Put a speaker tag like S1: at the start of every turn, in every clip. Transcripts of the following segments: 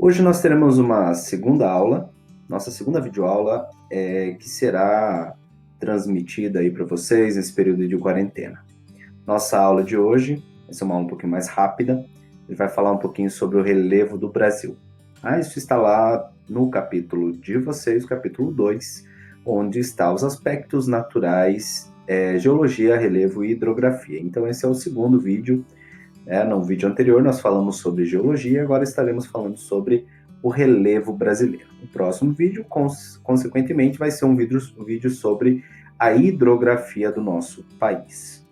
S1: Hoje nós teremos uma segunda aula, nossa segunda videoaula, que será transmitida aí para vocês nesse período de quarentena. Nossa aula de hoje vai ser uma aula um pouquinho mais rápida, a gente vai falar um pouquinho sobre o relevo do Brasil. Isso está lá no capítulo de vocês, capítulo 2, onde está os aspectos naturais, geologia, relevo e hidrografia. Então esse é o segundo vídeo. No vídeo anterior nós falamos sobre geologia, agora estaremos falando sobre o relevo brasileiro. O próximo vídeo, consequentemente, vai ser um vídeo sobre a hidrografia do nosso país.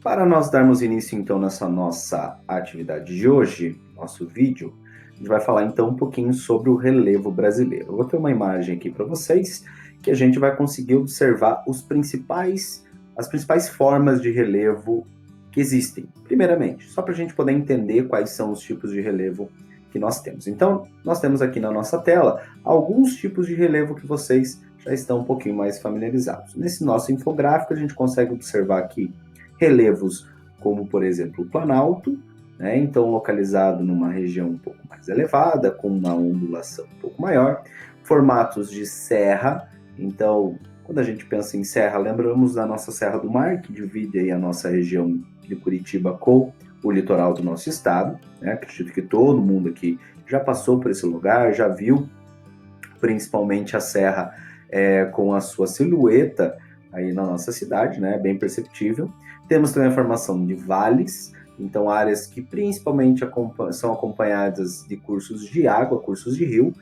S1: Para nós darmos início, então, nessa nossa atividade de hoje, nosso vídeo, a gente vai falar, então, um pouquinho sobre o relevo brasileiro. Eu vou ter uma imagem aqui para vocês, que a gente vai conseguir observar as principais formas de relevo que existem. Primeiramente, só para a gente poder entender quais são os tipos de relevo que nós temos. Então, nós temos aqui na nossa tela alguns tipos de relevo que vocês já estão um pouquinho mais familiarizados. Nesse nosso infográfico, a gente consegue observar aqui relevos como, por exemplo, o Planalto, né? Então localizado numa região um pouco mais elevada, com uma ondulação um pouco maior. Formatos de serra, então quando a gente pensa em serra, lembramos da nossa Serra do Mar, que divide aí a nossa região de Curitiba com o litoral do nosso estado, né? Acredito que todo mundo aqui já passou por esse lugar, já viu principalmente a serra com a sua silhueta aí na nossa cidade, né? Bem perceptível. Temos também a formação de vales, então áreas que principalmente são acompanhadas de cursos de água, cursos de rio.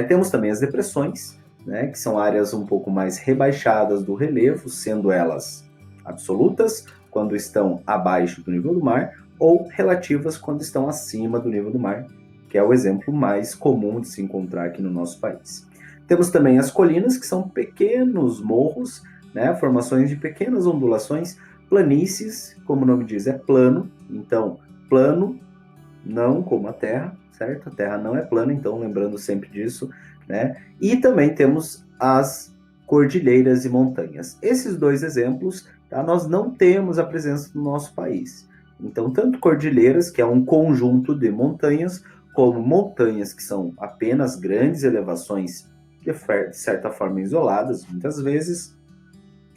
S1: Temos também as depressões, né? Que são áreas um pouco mais rebaixadas do relevo, sendo elas absolutas quando estão abaixo do nível do mar ou relativas quando estão acima do nível do mar, que é o exemplo mais comum de se encontrar aqui no nosso país. Temos também as colinas, que são pequenos morros, né, formações de pequenas ondulações, planícies, como o nome diz, é plano, então plano, não como a Terra, certo? A Terra não é plana, então lembrando sempre disso, né? E também temos as cordilheiras e montanhas. Esses dois exemplos, tá, nós não temos a presença no nosso país. Então, tanto cordilheiras, que é um conjunto de montanhas, como montanhas que são apenas grandes elevações de certa forma isoladas, muitas vezes,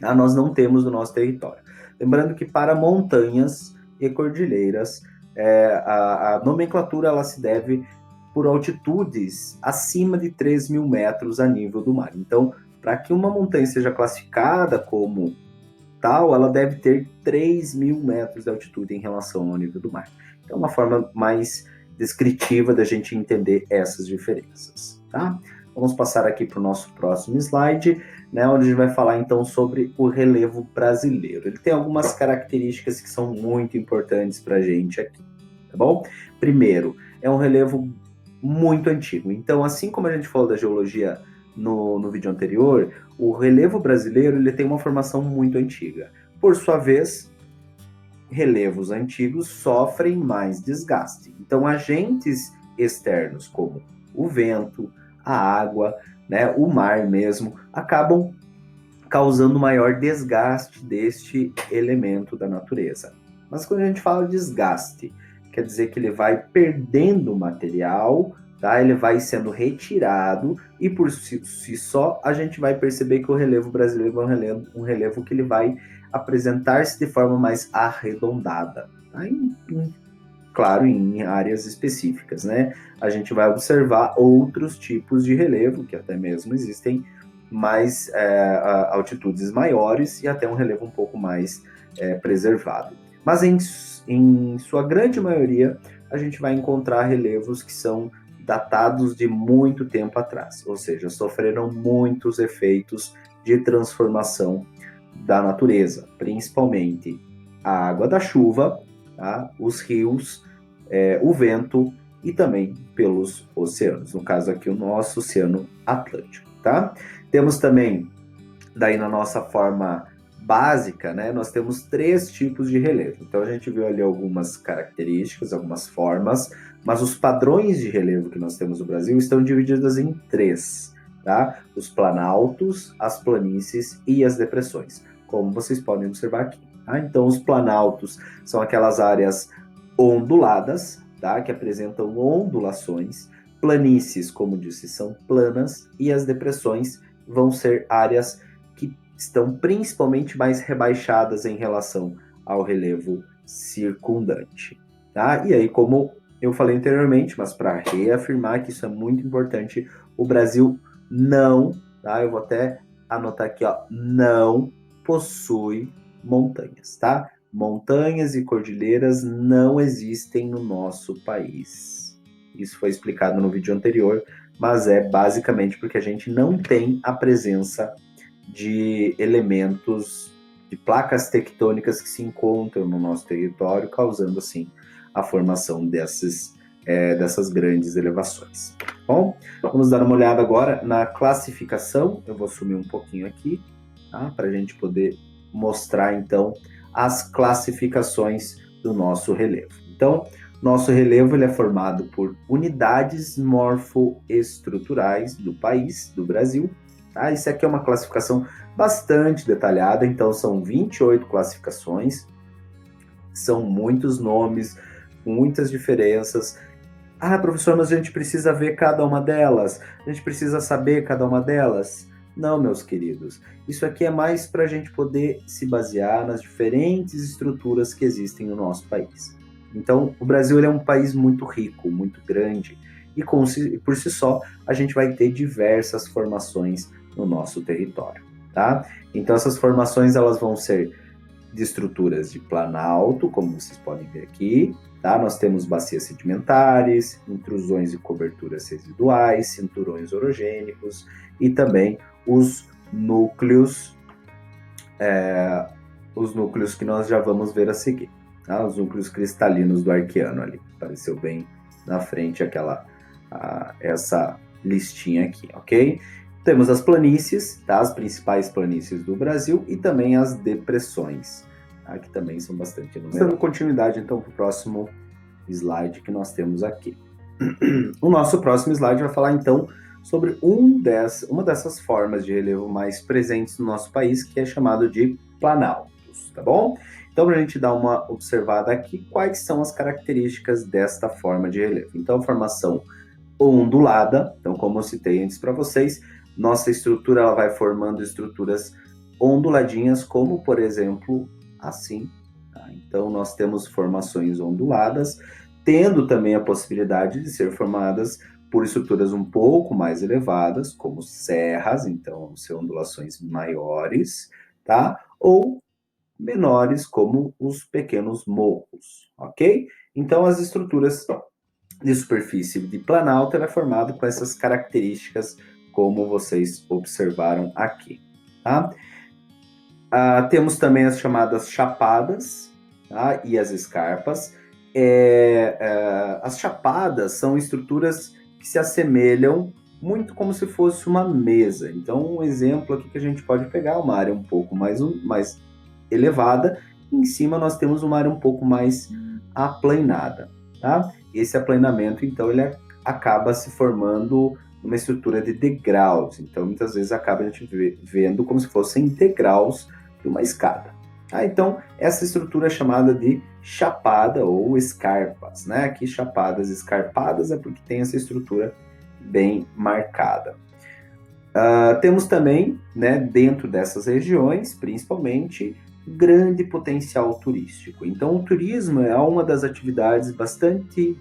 S1: nós não temos no nosso território. Lembrando que para montanhas e cordilheiras, a nomenclatura ela se deve por altitudes acima de 3.000 metros a nível do mar. Então, para que uma montanha seja classificada como tal, ela deve ter 3.000 metros de altitude em relação ao nível do mar. Então, é uma forma mais descritiva da gente entender essas diferenças, tá? Vamos passar aqui para o nosso próximo slide, né, onde a gente vai falar então sobre o relevo brasileiro. Ele tem algumas características que são muito importantes para a gente aqui, tá bom? Primeiro, é um relevo muito antigo. Então, assim como a gente falou da geologia no vídeo anterior, o relevo brasileiro ele tem uma formação muito antiga. Por sua vez, relevos antigos sofrem mais desgaste. Então, agentes externos como o vento, a água, né, o mar mesmo, acabam causando maior desgaste deste elemento da natureza. Mas quando a gente fala de desgaste, quer dizer que ele vai perdendo material, tá? Ele vai sendo retirado e por si só a gente vai perceber que o relevo brasileiro é um relevo que ele vai apresentar-se de forma mais arredondada, tá? Claro, em áreas específicas, né? A gente vai observar outros tipos de relevo, que até mesmo existem mais altitudes maiores e até um relevo um pouco mais preservado. Mas em sua grande maioria, a gente vai encontrar relevos que são datados de muito tempo atrás, ou seja, sofreram muitos efeitos de transformação da natureza, principalmente a água da chuva, tá? Os rios, o vento e também pelos oceanos, no caso aqui o nosso Oceano Atlântico, tá? Temos também, daí na nossa forma básica, né, nós temos 3 tipos de relevo. Então a gente viu ali algumas características, algumas formas, mas os padrões de relevo que nós temos no Brasil estão divididos em 3, tá? Os planaltos, as planícies e as depressões, como vocês podem observar aqui. Tá? Então os planaltos são aquelas áreas onduladas, tá? Que apresentam ondulações. Planícies, como disse, são planas, e as depressões vão ser áreas que estão principalmente mais rebaixadas em relação ao relevo circundante, tá? E aí, como eu falei anteriormente, mas para reafirmar que isso é muito importante, o Brasil não, tá? Eu vou até anotar aqui, ó, não possui montanhas, tá? Montanhas e cordilheiras não existem no nosso país. Isso foi explicado no vídeo anterior, mas é basicamente porque a gente não tem a presença de elementos, de placas tectônicas que se encontram no nosso território, causando assim a formação dessas grandes elevações. Bom, vamos dar uma olhada agora na classificação. Eu vou sumir um pouquinho aqui, tá? Para a gente poder mostrar então as classificações do nosso relevo. Então, nosso relevo ele é formado por unidades morfoestruturais do país, do Brasil. Tá? Isso aqui é uma classificação bastante detalhada, então são 28 classificações, são muitos nomes, muitas diferenças. Ah, professor, mas a gente precisa ver cada uma delas, a gente precisa saber cada uma delas. Não, meus queridos, isso aqui é mais para a gente poder se basear nas diferentes estruturas que existem no nosso país. Então, o Brasil ele é um país muito rico, muito grande, e por si só, a gente vai ter diversas formações no nosso território, tá? Então, essas formações elas vão ser de estruturas de planalto, como vocês podem ver aqui, tá? Nós temos bacias sedimentares, intrusões e coberturas residuais, cinturões orogênicos e também os núcleos que nós já vamos ver a seguir. Tá? Os núcleos cristalinos do arqueano ali. Apareceu bem na frente essa listinha aqui, ok? Temos as planícies, tá? As principais planícies do Brasil e também as depressões, tá? Que também são bastante numerosas. Dando continuidade, então, para o próximo slide que nós temos aqui. O nosso próximo slide vai falar, então, sobre uma dessas formas de relevo mais presentes no nosso país, que é chamado de planaltos, tá bom? Então, para a gente dar uma observada aqui, quais são as características desta forma de relevo? Então, formação ondulada, então, como eu citei antes para vocês, nossa estrutura ela vai formando estruturas onduladinhas, como, por exemplo, assim. Tá? Então, nós temos formações onduladas, tendo também a possibilidade de ser formadas por estruturas um pouco mais elevadas, como serras, então, são ondulações maiores, tá? Ou menores, como os pequenos morros, ok? Então, as estruturas de superfície de planalto ela é formada com essas características, como vocês observaram aqui, tá? Temos também as chamadas chapadas, tá? E as escarpas. As chapadas são estruturas que se assemelham muito como se fosse uma mesa. Então, um exemplo aqui que a gente pode pegar, uma área um pouco mais elevada, e em cima nós temos uma área um pouco mais aplanada, tá? Esse aplanamento, então, ele acaba se formando uma estrutura de degraus. Então, muitas vezes acaba a gente vendo como se fossem degraus de uma escada. Tá? Então, essa estrutura é chamada de chapada ou escarpas, né? Aqui, chapadas escarpadas é porque tem essa estrutura bem marcada. Temos também, né, dentro dessas regiões, principalmente, grande potencial turístico. Então, o turismo é uma das atividades bastante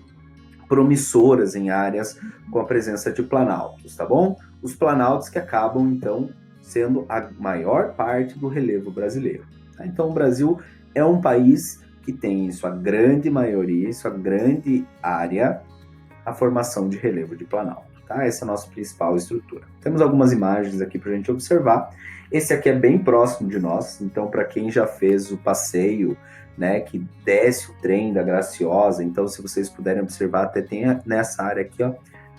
S1: promissoras em áreas com a presença de planaltos, tá bom? Os planaltos que acabam, então, sendo a maior parte do relevo brasileiro. Tá? Então, o Brasil é um país que tem em sua grande maioria, em sua grande área, a formação de relevo de planalto. Tá? Essa é a nossa principal estrutura. Temos algumas imagens aqui para a gente observar. Esse aqui é bem próximo de nós, então para quem já fez o passeio, né, que desce o trem da Graciosa, então se vocês puderem observar, até tem nessa área aqui, ó,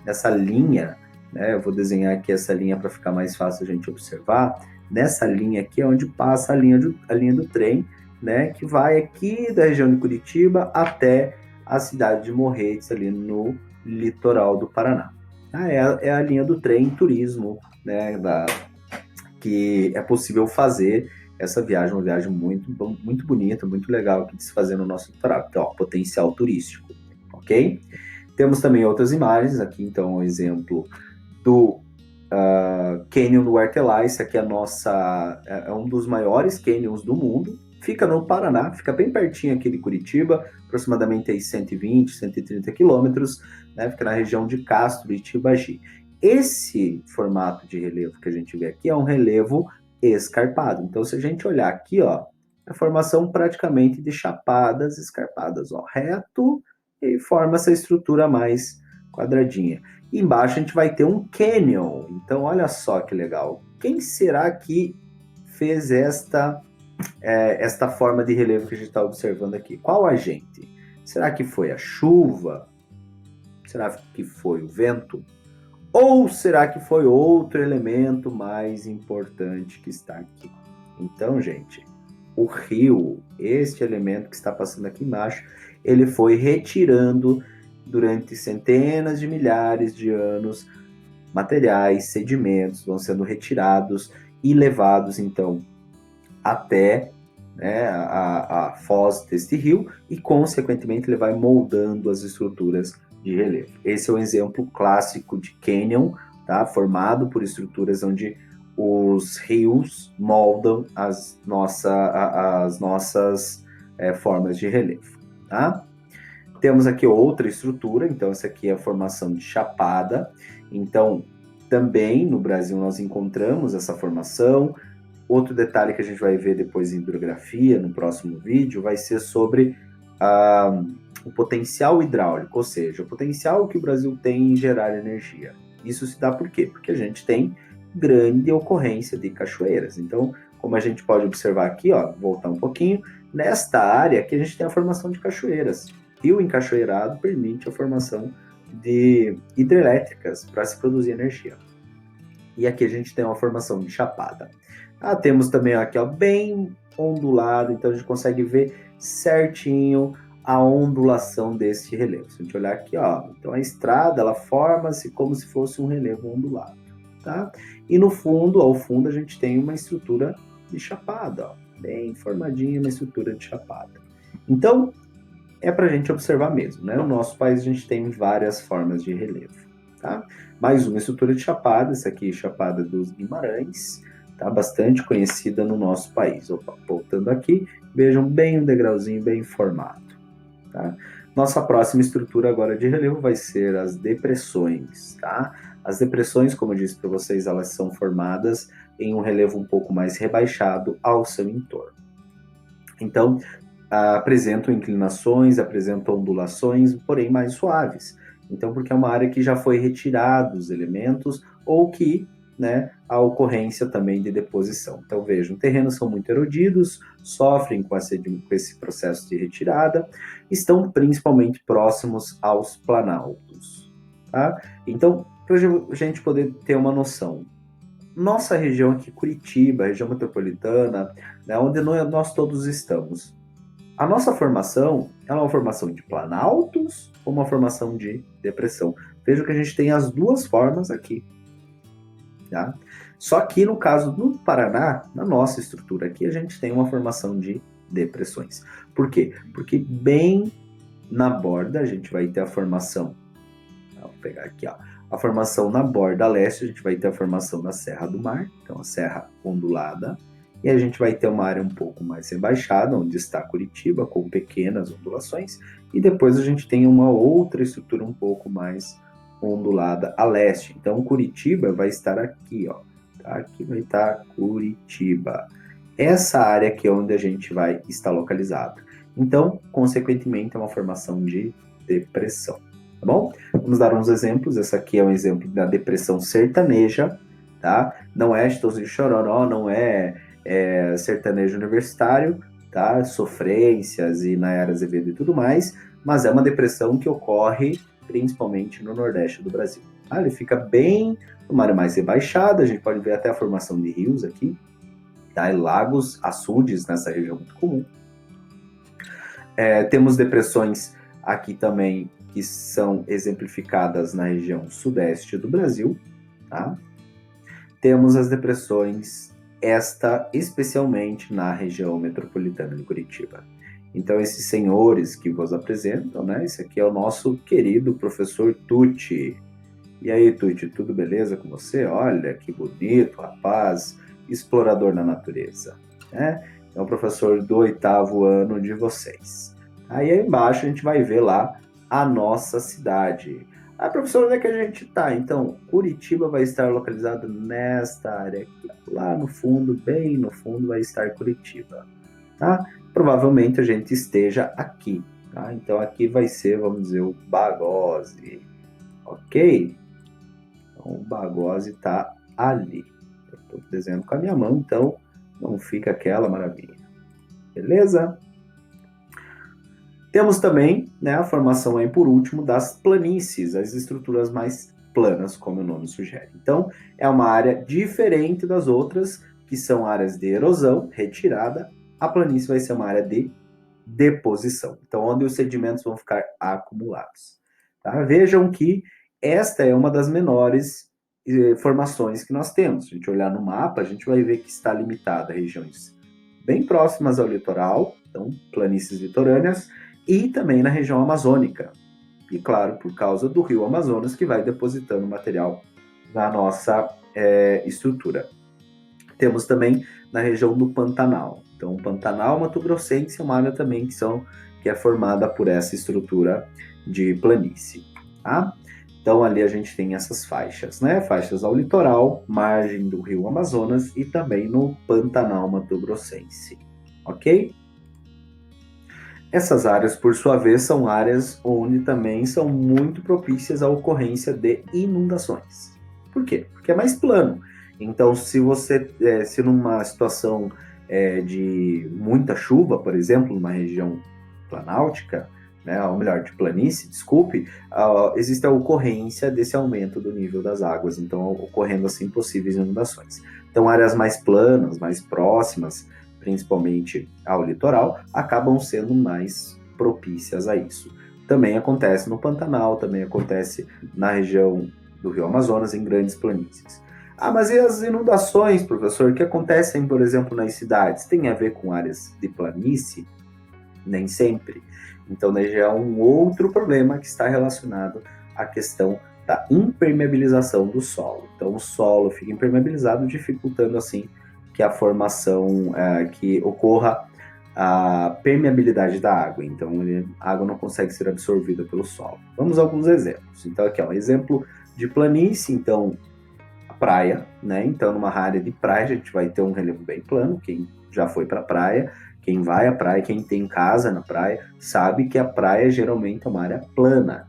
S1: nessa linha, né, eu vou desenhar aqui essa linha para ficar mais fácil a gente observar. Nessa linha aqui é onde passa a linha do trem, né, que vai aqui da região de Curitiba até a cidade de Morretes, ali no litoral do Paraná. É a linha do trem turismo, né, que é possível fazer essa viagem, uma viagem muito bonita, muito legal aqui de se fazer no nosso litoral. Então, ó, potencial turístico, ok? Temos também outras imagens, aqui então um exemplo do Canyon do Artelá. Esse aqui é um dos maiores canyons do mundo, fica no Paraná, fica bem pertinho aqui de Curitiba, aproximadamente aí 120, 130 quilômetros, né? Fica na região de Castro e Tibagi. Esse formato de relevo que a gente vê aqui é um relevo escarpado. Então, se a gente olhar aqui, ó, é a formação praticamente de chapadas escarpadas, ó, reto, e forma essa estrutura mais quadradinha. E embaixo a gente vai ter um canyon. Então, olha só que legal. Quem será que fez esta forma de relevo que a gente está observando aqui? Qual agente? Será que foi a chuva? Será que foi o vento? Ou será que foi outro elemento mais importante que está aqui? Então, gente, o rio, este elemento que está passando aqui embaixo, ele foi retirando durante centenas de milhares de anos materiais, sedimentos, vão sendo retirados e levados, então, até, né, a foz deste rio e, consequentemente, ele vai moldando as estruturas de relevo. Esse é um exemplo clássico de canyon, tá? Formado por estruturas onde os rios moldam as nossas formas de relevo, tá? Temos aqui outra estrutura, então essa aqui é a formação de chapada. Então, também no Brasil nós encontramos essa formação. Outro detalhe que a gente vai ver depois em hidrografia, no próximo vídeo, vai ser sobre o potencial hidráulico, ou seja, o potencial que o Brasil tem em gerar energia. Isso se dá por quê? Porque a gente tem grande ocorrência de cachoeiras. Então, como a gente pode observar aqui, ó, voltar um pouquinho, nesta área aqui a gente tem a formação de cachoeiras. Rio encachoeirado permite a formação de hidrelétricas para se produzir energia. E aqui a gente tem uma formação de chapada. Temos também aqui, ó, bem ondulado, então a gente consegue ver certinho a ondulação desse relevo. Se a gente olhar aqui, ó, então a estrada ela forma-se como se fosse um relevo ondulado, tá? E no fundo, ao fundo, a gente tem uma estrutura de chapada, ó, bem formadinha, uma estrutura de chapada. Então, é para a gente observar mesmo, né? No nosso país a gente tem várias formas de relevo, tá? Mais uma estrutura de chapada, essa aqui é Chapada dos Guimarães, tá? Bastante conhecida no nosso país. Opa, voltando aqui, vejam bem o degrauzinho bem formado, tá? Nossa próxima estrutura agora de relevo vai ser as depressões, tá? As depressões, como eu disse para vocês, elas são formadas em um relevo um pouco mais rebaixado ao seu entorno. Então, apresentam inclinações, apresentam ondulações, porém mais suaves. Então, porque é uma área que já foi retirado os elementos ou que, né, a ocorrência também de deposição. Então, vejam, terrenos são muito erodidos, sofrem com esse processo de retirada, estão principalmente próximos aos planaltos, tá? Então, para a gente poder ter uma noção, nossa região aqui, Curitiba, região metropolitana, né, onde nós todos estamos, a nossa formação é uma formação de planaltos ou uma formação de depressão. Veja que a gente tem as duas formas aqui. Tá? Só que no caso do Paraná, na nossa estrutura aqui, a gente tem uma formação de depressões. Por quê? Porque bem na borda a gente vai ter a formação. Vou pegar aqui, ó. A formação na borda leste, a gente vai ter a formação da Serra do Mar, então a serra ondulada. E a gente vai ter uma área um pouco mais rebaixada, onde está Curitiba, com pequenas ondulações. E depois a gente tem uma outra estrutura um pouco mais ondulada a leste. Então, Curitiba vai estar aqui, ó. Tá? Aqui vai estar Curitiba. Essa área aqui é onde a gente vai estar localizado. Então, consequentemente, é uma formação de depressão. Tá bom? Vamos dar uns exemplos. Essa aqui é um exemplo da depressão sertaneja, tá? Não é Chitãozinho Chororó, não é sertanejo universitário, tá? Sofrências e Nayara Azevedo e tudo mais, mas é uma depressão que ocorre principalmente no Nordeste do Brasil. Tá? Ele fica bem numa área mais rebaixada, a gente pode ver até a formação de rios aqui, tá? E lagos, açudes nessa região muito comum. Temos depressões aqui também que são exemplificadas na região sudeste do Brasil, tá? Temos as depressões, esta especialmente na região metropolitana de Curitiba. Então, esses senhores que vos apresentam, né? Esse aqui é o nosso querido professor Tucci. E aí, Tucci, tudo beleza com você? Olha, que bonito, rapaz, explorador da natureza, né? É o professor do 8º ano de vocês. Aí embaixo a gente vai ver lá a nossa cidade. Ah, professor, onde é que a gente está? Então, Curitiba vai estar localizado nesta área aqui. Lá no fundo, bem no fundo, vai estar Curitiba, tá? Provavelmente a gente esteja aqui, tá? Então, aqui vai ser, vamos dizer, o Bagose, ok? Então, o Bagose está ali. Eu estou desenhando com a minha mão, então não fica aquela maravilha. Beleza? Temos também, né, a formação aí por último das planícies, as estruturas mais planas, como o nome sugere. Então, é uma área diferente das outras, que são áreas de erosão, retirada. A planície vai ser uma área de deposição, então onde os sedimentos vão ficar acumulados. Tá? Vejam que esta é uma das menores formações que nós temos. Se a gente olhar no mapa, a gente vai ver que está limitada a regiões bem próximas ao litoral, então planícies litorâneas, e também na região amazônica. E claro, por causa do rio Amazonas, que vai depositando material na nossa estrutura. Temos também na região do Pantanal. Então, o Pantanal Mato-Grossense é uma área também que é formada por essa estrutura de planície. Tá? Então, ali a gente tem essas faixas, né? Faixas ao litoral, margem do rio Amazonas e também no Pantanal Mato-Grossense. Ok? Essas áreas, por sua vez, são áreas onde também são muito propícias à ocorrência de inundações. Por quê? Porque é mais plano. Então, se numa situação de muita chuva, por exemplo, numa região planáltica, né, ou melhor, de planície, desculpe, existe a ocorrência desse aumento do nível das águas, então ocorrendo assim possíveis inundações. Então, áreas mais planas, mais próximas, principalmente ao litoral, acabam sendo mais propícias a isso. Também acontece no Pantanal, também acontece na região do Rio Amazonas, em grandes planícies. Ah, mas e as inundações, professor, que acontecem, por exemplo, nas cidades? Tem a ver com áreas de planície? Nem sempre. Então, já é um outro problema que está relacionado à questão da impermeabilização do solo. Então, o solo fica impermeabilizado, dificultando, assim, que a formação, que ocorra a permeabilidade da água. Então, a água não consegue ser absorvida pelo solo. Vamos a alguns exemplos. Então, aqui, um exemplo de planície. Então, a praia, né? Então, numa área de praia, a gente vai ter um relevo bem plano. Quem já foi para a praia, quem vai à praia, quem tem casa na praia, sabe que a praia geralmente é uma área plana,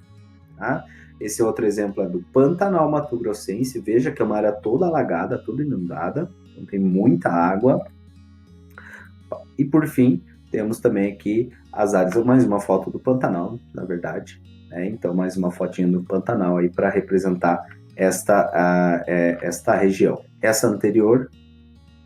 S1: tá? Esse outro exemplo é do Pantanal Mato-Grossense. Veja que é uma área toda alagada, toda inundada, então tem muita água. E por fim, temos também aqui as áreas, mais uma foto do Pantanal, na verdade, né? Então mais uma fotinha do Pantanal aí para representar esta região. Essa anterior,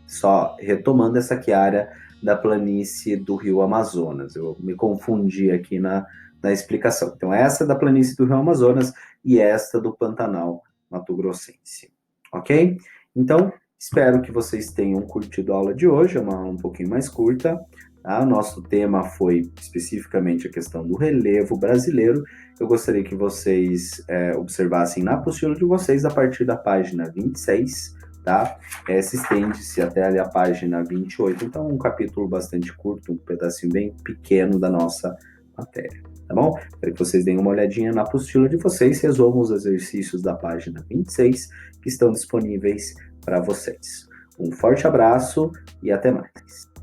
S1: só retomando, essa aqui é a área da planície do Rio Amazonas. Eu me confundi aqui na explicação. Então, essa é da planície do Rio Amazonas e esta do Pantanal Mato-Grossense. Ok? Então, espero que vocês tenham curtido a aula de hoje, é um pouquinho mais curta. Tá? O nosso tema foi especificamente a questão do relevo brasileiro. Eu gostaria que vocês observassem na apostila de vocês a partir da página 26, tá? Se estende-se até ali a página 28, então um capítulo bastante curto, um pedacinho bem pequeno da nossa matéria, tá bom? Quero que vocês deem uma olhadinha na apostila de vocês, resolvam os exercícios da página 26 que estão disponíveis para vocês. Um forte abraço e até mais.